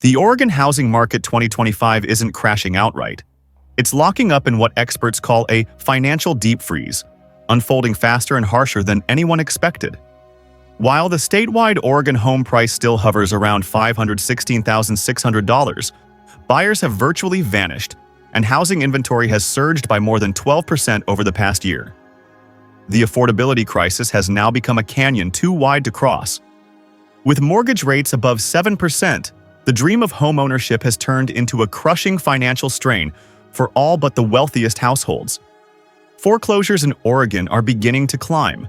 The Oregon housing market 2025 isn't crashing outright. It's locking up in what experts call a financial deep freeze, unfolding faster and harsher than anyone expected. While the statewide Oregon home price still hovers around $516,600, buyers have virtually vanished, and housing inventory has surged by more than 12% over the past year. The affordability crisis has now become a canyon too wide to cross. With mortgage rates above 7%, the dream of homeownership has turned into a crushing financial strain for all but the wealthiest households. Foreclosures in Oregon are beginning to climb,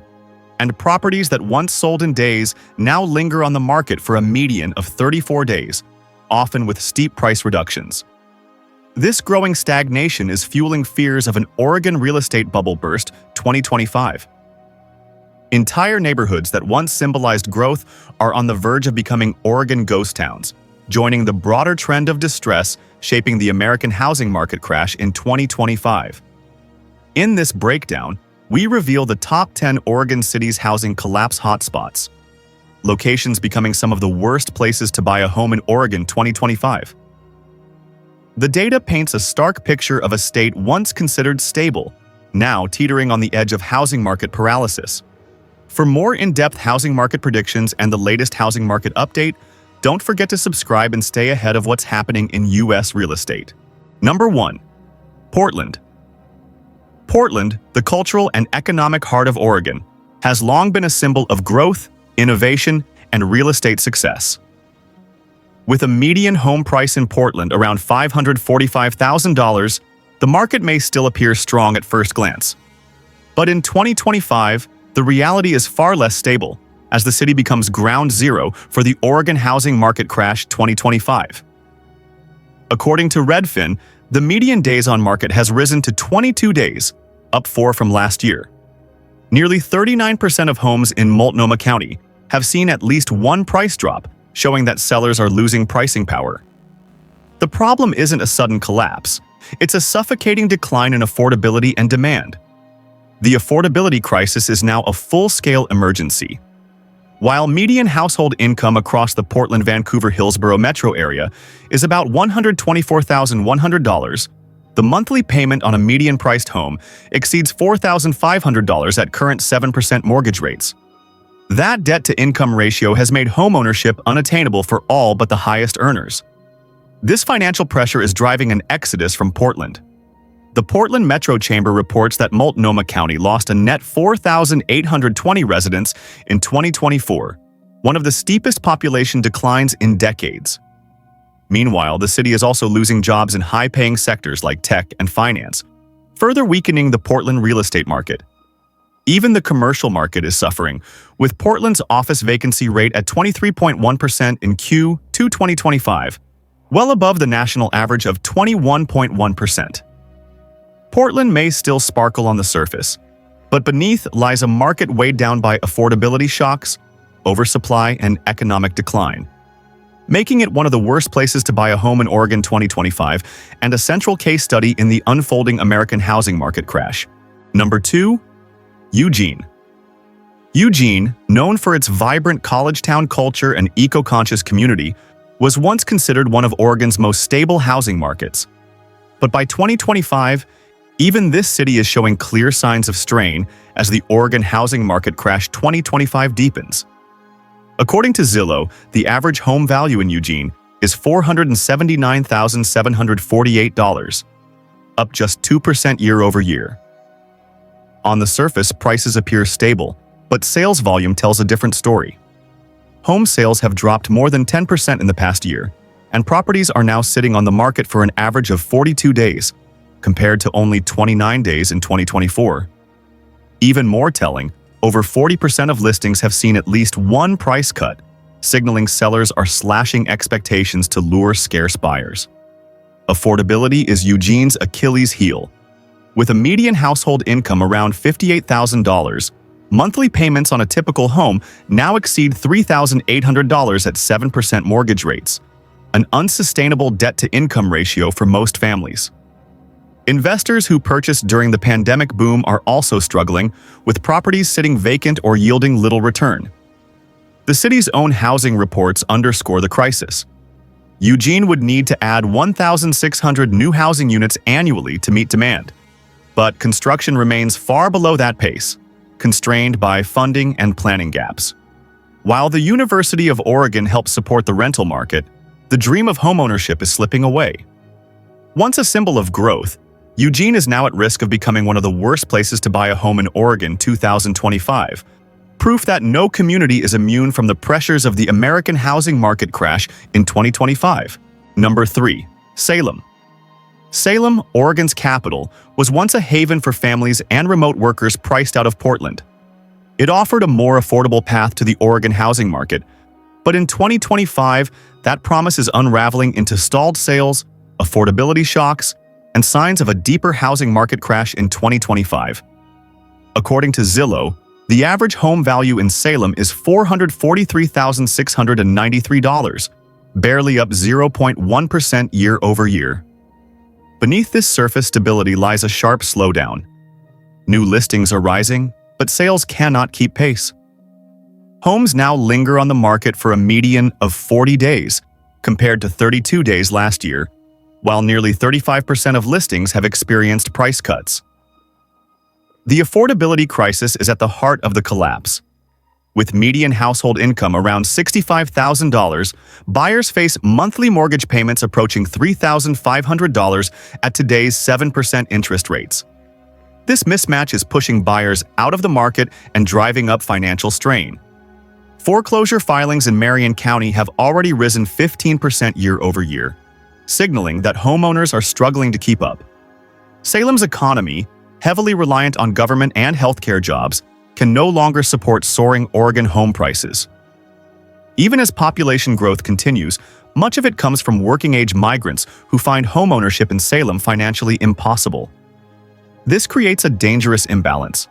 and properties that once sold in days now linger on the market for a median of 34 days, often with steep price reductions. This growing stagnation is fueling fears of an Oregon real estate bubble burst 2025. Entire neighborhoods that once symbolized growth are on the verge of becoming Oregon ghost towns, joining the broader trend of distress shaping the American housing market crash in 2025. In this breakdown, we reveal the top 10 Oregon cities' housing collapse hotspots, locations becoming some of the worst places to buy a home in Oregon 2025. The data paints a stark picture of a state once considered stable, now teetering on the edge of housing market paralysis. For more in-depth housing market predictions and the latest housing market update, don't forget to subscribe and stay ahead of what's happening in U.S. real estate. Number 1. Portland. Portland, the cultural and economic heart of Oregon, has long been a symbol of growth, innovation, and real estate success. With a median home price in Portland around $545,000, the market may still appear strong at first glance. But in 2025, the reality is far less stable, as the city becomes ground zero for the Oregon housing market crash 2025. According to Redfin, the median days on market has risen to 22 days, up 4 from last year. Nearly 39% of homes in Multnomah County have seen at least one price drop, showing that sellers are losing pricing power. The problem isn't a sudden collapse. It's a suffocating decline in affordability and demand. The affordability crisis is now a full-scale emergency. While median household income across the Portland-Vancouver-Hillsboro metro area is about $124,100, the monthly payment on a median-priced home exceeds $4,500 at current 7% mortgage rates. That debt-to-income ratio has made homeownership unattainable for all but the highest earners. This financial pressure is driving an exodus from Portland. The Portland Metro Chamber reports that Multnomah County lost a net 4,820 residents in 2024, one of the steepest population declines in decades. Meanwhile, the city is also losing jobs in high-paying sectors like tech and finance, further weakening the Portland real estate market. Even the commercial market is suffering, with Portland's office vacancy rate at 23.1% in Q2 2025, well above the national average of 21.1%. Portland may still sparkle on the surface, but beneath lies a market weighed down by affordability shocks, oversupply, and economic decline, making it one of the worst places to buy a home in Oregon 2025 and a central case study in the unfolding American housing market crash. Number 2. Eugene. Eugene, known for its vibrant college town culture and eco-conscious community, was once considered one of Oregon's most stable housing markets. But by 2025, even this city is showing clear signs of strain as the Oregon housing market crash 2025 deepens. According to Zillow, the average home value in Eugene is $479,748, up just 2% year over year. On the surface, prices appear stable, but sales volume tells a different story. Home sales have dropped more than 10% in the past year, and properties are now sitting on the market for an average of 42 days, compared to only 29 days in 2024. Even more telling, over 40% of listings have seen at least one price cut, signaling sellers are slashing expectations to lure scarce buyers. Affordability is Eugene's Achilles heel. With a median household income around $58,000, monthly payments on a typical home now exceed $3,800 at 7% mortgage rates, an unsustainable debt-to-income ratio for most families. Investors who purchased during the pandemic boom are also struggling, with properties sitting vacant or yielding little return. The city's own housing reports underscore the crisis. Eugene would need to add 1,600 new housing units annually to meet demand. But construction remains far below that pace, constrained by funding and planning gaps. While the University of Oregon helps support the rental market, the dream of homeownership is slipping away. Once a symbol of growth, Eugene is now at risk of becoming one of the worst places to buy a home in Oregon 2025, proof that no community is immune from the pressures of the American housing market crash in 2025. Number 3. Salem. Salem, Oregon's capital, was once a haven for families and remote workers priced out of Portland. It offered a more affordable path to the Oregon housing market, but in 2025, that promise is unraveling into stalled sales, affordability shocks, and signs of a deeper housing market crash in 2025. According to Zillow, the average home value in Salem is $443,693, barely up 0.1% year over year. Beneath this surface stability lies a sharp slowdown. New listings are rising, but sales cannot keep pace. Homes now linger on the market for a median of 40 days, compared to 32 days last year, while nearly 35% of listings have experienced price cuts. The affordability crisis is at the heart of the collapse. With median household income around $65,000, buyers face monthly mortgage payments approaching $3,500 at today's 7% interest rates. This mismatch is pushing buyers out of the market and driving up financial strain. Foreclosure filings in Marion County have already risen 15% year over year, signaling that homeowners are struggling to keep up. Salem's economy, heavily reliant on government and healthcare jobs, can no longer support soaring Oregon home prices. Even as population growth continues, much of it comes from working-age migrants who find homeownership in Salem financially impossible. This creates a dangerous imbalance.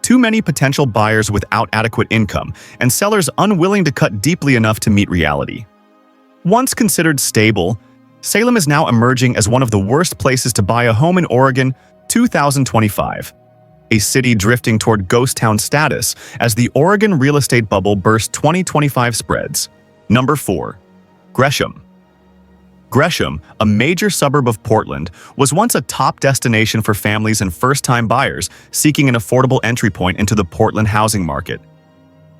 Too many potential buyers without adequate income and sellers unwilling to cut deeply enough to meet reality. Once considered stable, Salem is now emerging as one of the worst places to buy a home in Oregon 2025, a city drifting toward ghost town status as the Oregon real estate bubble burst 2025 spreads. Number 4. Gresham. Gresham, a major suburb of Portland, was once a top destination for families and first-time buyers seeking an affordable entry point into the Portland housing market.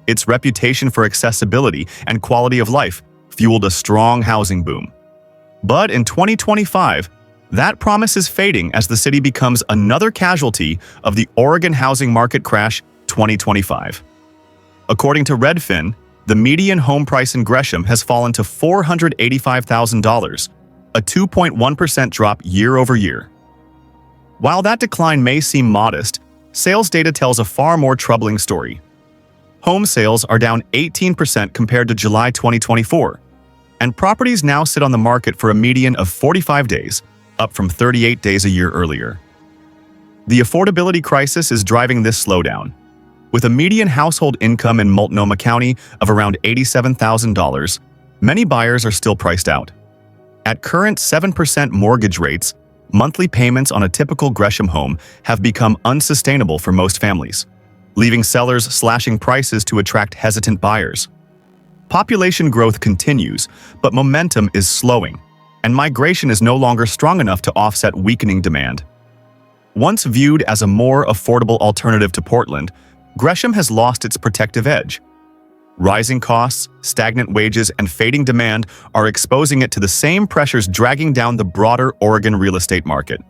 Its reputation for accessibility and quality of life fueled a strong housing boom. But in 2025, that promise is fading as the city becomes another casualty of the Oregon housing market crash 2025. According to Redfin, the median home price in Gresham has fallen to $485,000, a 2.1% drop year over year. While that decline may seem modest, sales data tells a far more troubling story. Home sales are down 18% compared to July 2024, and properties now sit on the market for a median of 45 days, up from 38 days a year earlier. The affordability crisis is driving this slowdown. With a median household income in Multnomah County of around $87,000, many buyers are still priced out. At current 7% mortgage rates, monthly payments on a typical Gresham home have become unsustainable for most families, leaving sellers slashing prices to attract hesitant buyers. Population growth continues, but momentum is slowing, and migration is no longer strong enough to offset weakening demand. Once viewed as a more affordable alternative to Portland, Gresham has lost its protective edge. Rising costs, stagnant wages, and fading demand are exposing it to the same pressures dragging down the broader Oregon real estate market.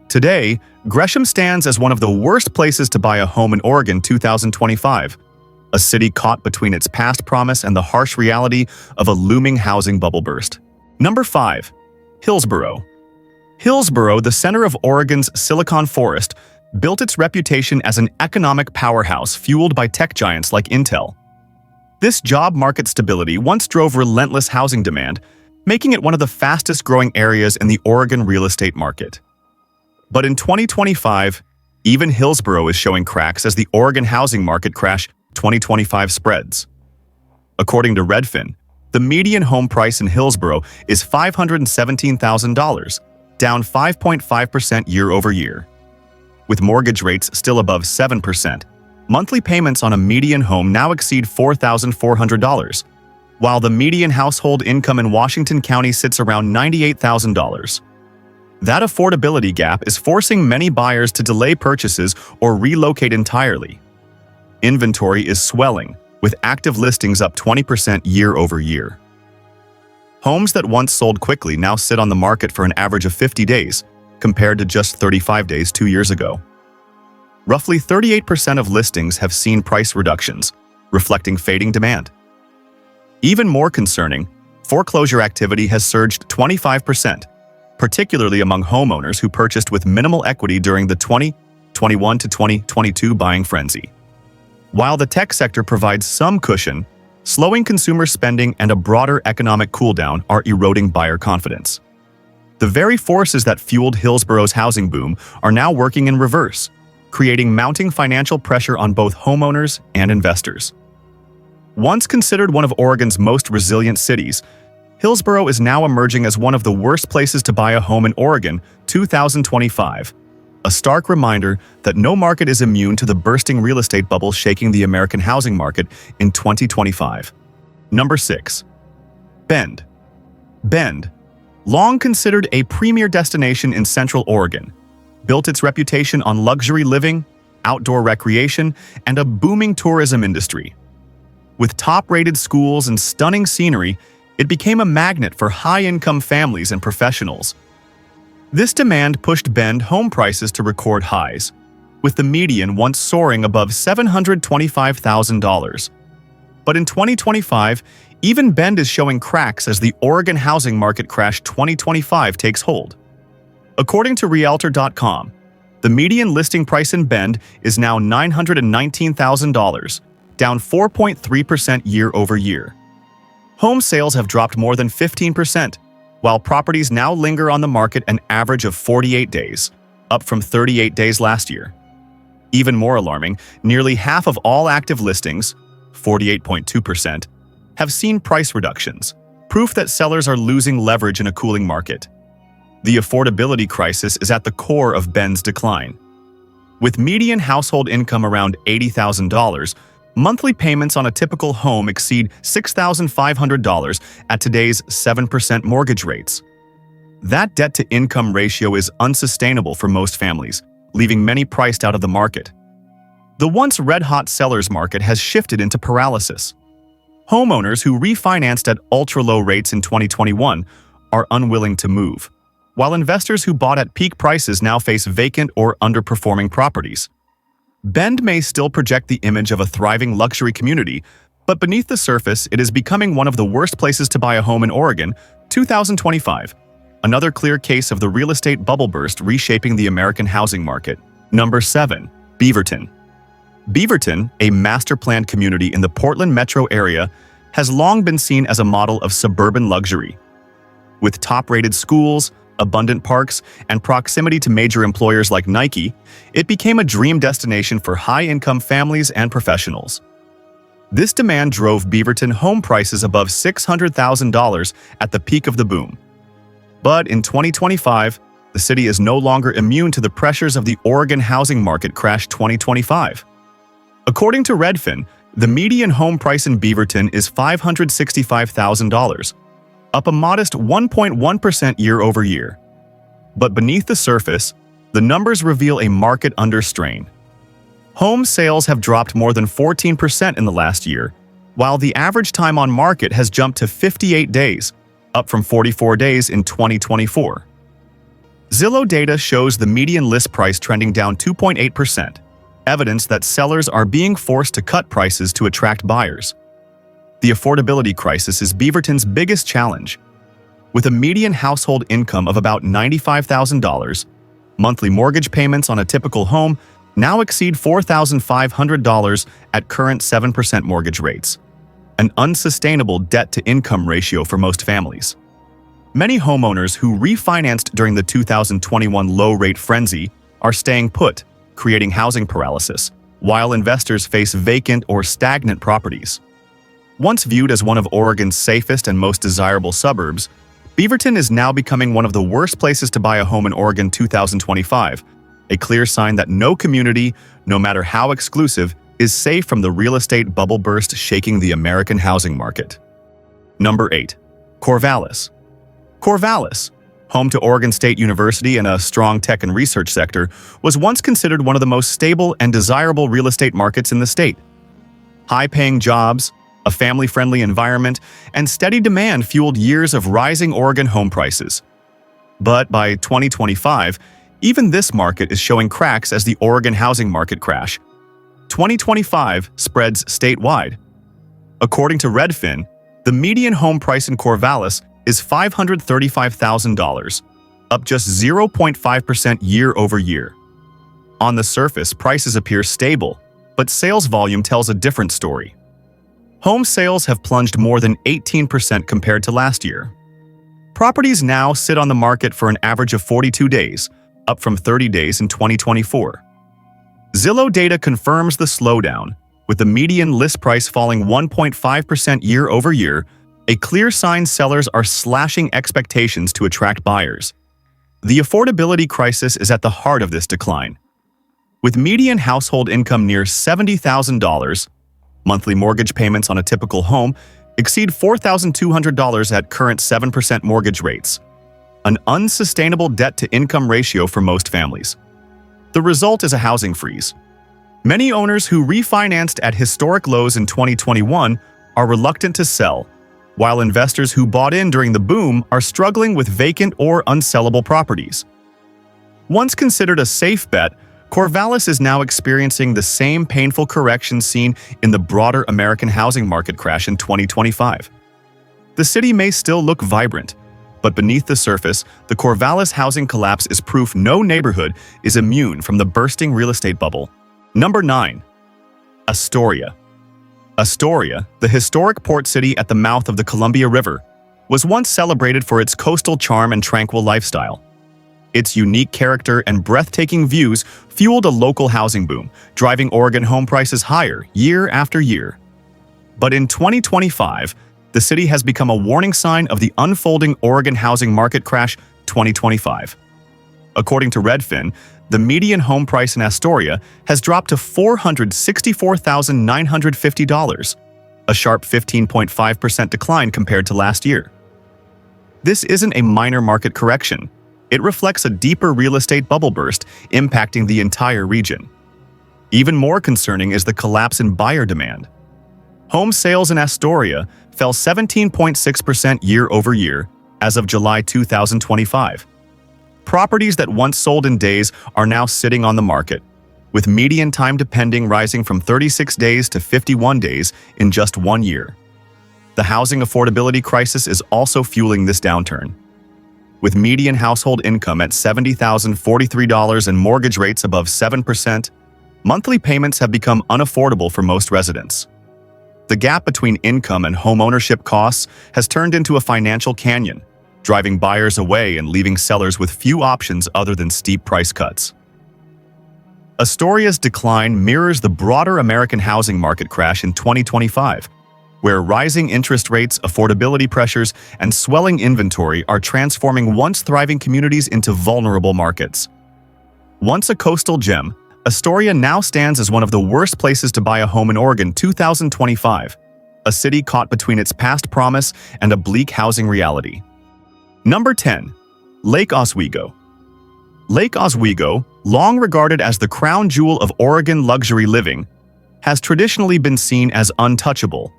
Today, Gresham stands as one of the worst places to buy a home in Oregon 2025, a city caught between its past promise and the harsh reality of a looming housing bubble burst. Number 5. Hillsboro. Hillsboro, the center of Oregon's Silicon Forest, built its reputation as an economic powerhouse fueled by tech giants like Intel. This job market stability once drove relentless housing demand, making it one of the fastest-growing areas in the Oregon real estate market. But in 2025, even Hillsboro is showing cracks as the Oregon housing market crash 2025 spreads. According to Redfin, the median home price in Hillsboro is $517,000, down 5.5% year over year. With mortgage rates still above 7%, monthly payments on a median home now exceed $4,400, while the median household income in Washington County sits around $98,000. That affordability gap is forcing many buyers to delay purchases or relocate entirely. Inventory is swelling, with active listings up 20% year over year. Homes that once sold quickly now sit on the market for an average of 50 days, compared to just 35 days 2 years ago. Roughly 38% of listings have seen price reductions, reflecting fading demand. Even more concerning, foreclosure activity has surged 25%, particularly among homeowners who purchased with minimal equity during the 2021 to 2022 buying frenzy. While the tech sector provides some cushion, slowing consumer spending and a broader economic cooldown are eroding buyer confidence. The very forces that fueled Hillsboro's housing boom are now working in reverse, creating mounting financial pressure on both homeowners and investors. Once considered one of Oregon's most resilient cities, Hillsboro is now emerging as one of the worst places to buy a home in Oregon 2025, a stark reminder that no market is immune to the bursting real estate bubble shaking the American housing market in 2025. Number 6. Bend. Bend, long considered a premier destination in Central Oregon, built its reputation on luxury living, outdoor recreation, and a booming tourism industry. With top-rated schools and stunning scenery, it became a magnet for high-income families and professionals. This demand pushed Bend home prices to record highs, with the median once soaring above $725,000. But in 2025, even Bend is showing cracks as the Oregon housing market crash 2025 takes hold. According to Realtor.com, the median listing price in Bend is now $919,000, down 4.3% year over year. Home sales have dropped more than 15%, while properties now linger on the market an average of 48 days, up from 38 days last year. Even more alarming, nearly half of all active listings, 48.2%, have seen price reductions, proof that sellers are losing leverage in a cooling market. The affordability crisis is at the core of Bend's decline. With median household income around $80,000, monthly payments on a typical home exceed $6,500 at today's 7% mortgage rates. That debt-to-income ratio is unsustainable for most families, leaving many priced out of the market. The once red-hot sellers market has shifted into paralysis. Homeowners who refinanced at ultra-low rates in 2021 are unwilling to move, while investors who bought at peak prices now face vacant or underperforming properties. Bend may still project the image of a thriving luxury community, but beneath the surface, it is becoming one of the worst places to buy a home in Oregon 2025. Another clear case of the real estate bubble burst reshaping the American housing market. Number 7. Beaverton. Beaverton, a master-planned community in the Portland metro area, has long been seen as a model of suburban luxury. With top-rated schools, abundant parks, and proximity to major employers like Nike, it became a dream destination for high-income families and professionals. This demand drove Beaverton home prices above $600,000 at the peak of the boom. But in 2025, the city is no longer immune to the pressures of the Oregon housing market crash 2025. According to Redfin, the median home price in Beaverton is $565,000, up a modest 1.1% year over year. But beneath the surface, the numbers reveal a market under strain. Home sales have dropped more than 14% in the last year, while the average time on market has jumped to 58 days, up from 44 days in 2024. Zillow data shows the median list price trending down 2.8%, evidence that sellers are being forced to cut prices to attract buyers. The affordability crisis is Beaverton's biggest challenge. With a median household income of about $95,000, monthly mortgage payments on a typical home now exceed $4,500 at current 7% mortgage rates, an unsustainable debt-to-income ratio for most families. Many homeowners who refinanced during the 2021 low-rate frenzy are staying put, creating housing paralysis, while investors face vacant or stagnant properties. Once viewed as one of Oregon's safest and most desirable suburbs, Beaverton is now becoming one of the worst places to buy a home in Oregon 2025, a clear sign that no community, no matter how exclusive, is safe from the real estate bubble burst shaking the American housing market. Number 8. Corvallis. Corvallis, home to Oregon State University and a strong tech and research sector, was once considered one of the most stable and desirable real estate markets in the state. High-paying jobs, a family-friendly environment, and steady demand fueled years of rising Oregon home prices. But by 2025, even this market is showing cracks as the Oregon housing market crash. 2025 spreads statewide. According to Redfin, the median home price in Corvallis is $535,000, up just 0.5% year over year. On the surface, prices appear stable, but sales volume tells a different story. Home sales have plunged more than 18% compared to last year. Properties now sit on the market for an average of 42 days, up from 30 days in 2024. Zillow data confirms the slowdown, with the median list price falling 1.5% year over year, a clear sign sellers are slashing expectations to attract buyers. The affordability crisis is at the heart of this decline. With median household income near $70,000, monthly mortgage payments on a typical home exceed $4,200 at current 7% mortgage rates, an unsustainable debt-to-income ratio for most families. The result is a housing freeze. Many owners who refinanced at historic lows in 2021 are reluctant to sell, while investors who bought in during the boom are struggling with vacant or unsellable properties. Once considered a safe bet, Corvallis is now experiencing the same painful correction seen in the broader American housing market crash in 2025. The city may still look vibrant, but beneath the surface, the Corvallis housing collapse is proof no neighborhood is immune from the bursting real estate bubble. Number 9. Astoria. Astoria, the historic port city at the mouth of the Columbia River, was once celebrated for its coastal charm and tranquil lifestyle. Its unique character and breathtaking views fueled a local housing boom, driving Oregon home prices higher year after year. But in 2025, the city has become a warning sign of the unfolding Oregon housing market crash 2025. According to Redfin, the median home price in Astoria has dropped to $464,950, a sharp 15.5% decline compared to last year. This isn't a minor market correction. It reflects a deeper real estate bubble burst impacting the entire region. Even more concerning is the collapse in buyer demand. Home sales in Astoria fell 17.6% year over year as of July 2025. Properties that once sold in days are now sitting on the market, with median time to pending rising from 36 days to 51 days in just 1 year. The housing affordability crisis is also fueling this downturn. With median household income at $70,043 and mortgage rates above 7%, monthly payments have become unaffordable for most residents. The gap between income and home ownership costs has turned into a financial canyon, driving buyers away and leaving sellers with few options other than steep price cuts. Astoria's decline mirrors the broader American housing market crash in 2025, where rising interest rates, affordability pressures, and swelling inventory are transforming once thriving communities into vulnerable markets. Once a coastal gem, Astoria now stands as one of the worst places to buy a home in Oregon 2025, a city caught between its past promise and a bleak housing reality. Number 10. Lake Oswego. Lake Oswego, long regarded as the crown jewel of Oregon luxury living, has traditionally been seen as untouchable,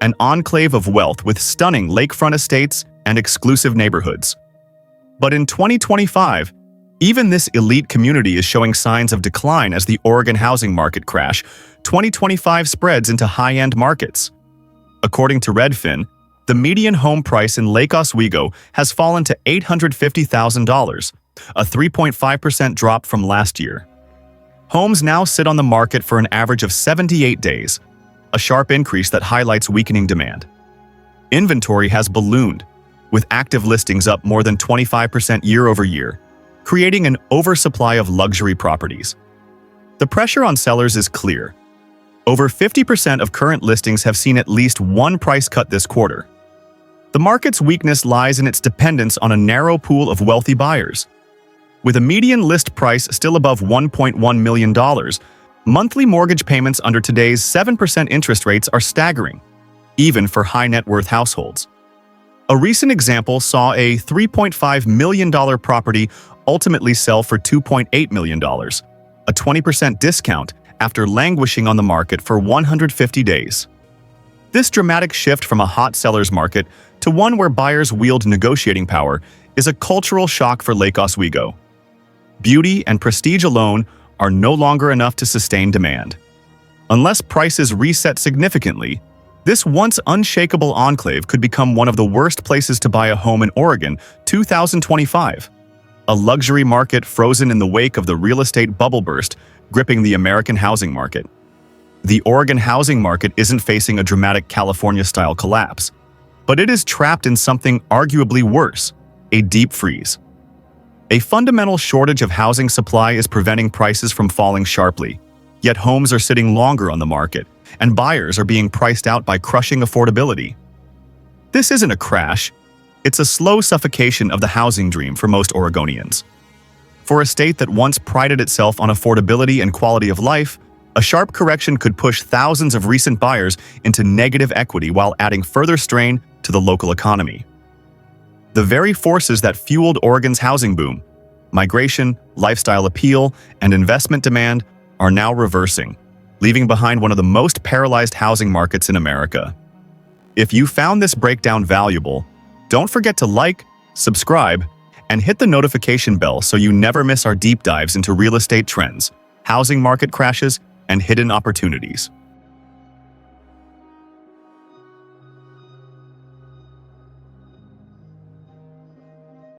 an enclave of wealth with stunning lakefront estates and exclusive neighborhoods. But in 2025, even this elite community is showing signs of decline as the Oregon housing market crash 2025 spreads into high-end markets. According to Redfin, the median home price in Lake Oswego has fallen to $850,000, a 3.5% drop from last year. Homes now sit on the market for an average of 78 days, a sharp increase that highlights weakening demand. Inventory has ballooned, with active listings up more than 25% year over year, creating an oversupply of luxury properties. The pressure on sellers is clear. Over 50% of current listings have seen at least one price cut this quarter. The market's weakness lies in its dependence on a narrow pool of wealthy buyers. With a median list price still above $1.1 million, monthly mortgage payments under today's 7% interest rates are staggering. even for high-net-worth households. A recent example saw a $3.5 million property ultimately sell for $2.8 million, a 20% discount after languishing on the market for 150 days. This dramatic shift from a hot seller's market to one where buyers wield negotiating power is a cultural shock for Lake Oswego. Beauty and prestige alone are no longer enough to sustain demand. Unless prices reset significantly, this once unshakable enclave could become one of the worst places to buy a home in Oregon 2025. A luxury market frozen in the wake of the real estate bubble burst gripping the American housing market. The Oregon housing market isn't facing a dramatic California-style collapse, but it is trapped in something arguably worse, a deep freeze. A fundamental shortage of housing supply is preventing prices from falling sharply, yet homes are sitting longer on the market, and buyers are being priced out by crushing affordability. This isn't a crash, it's a slow suffocation of the housing dream for most Oregonians. For a state that once prided itself on affordability and quality of life, a sharp correction could push thousands of recent buyers into negative equity while adding further strain to the local economy. The very forces that fueled Oregon's housing boom, migration, lifestyle appeal, and investment demand, are now reversing, leaving behind one of the most paralyzed housing markets in America. If you found this breakdown valuable, don't forget to like, subscribe, and hit the notification bell so you never miss our deep dives into real estate trends, housing market crashes, and hidden opportunities.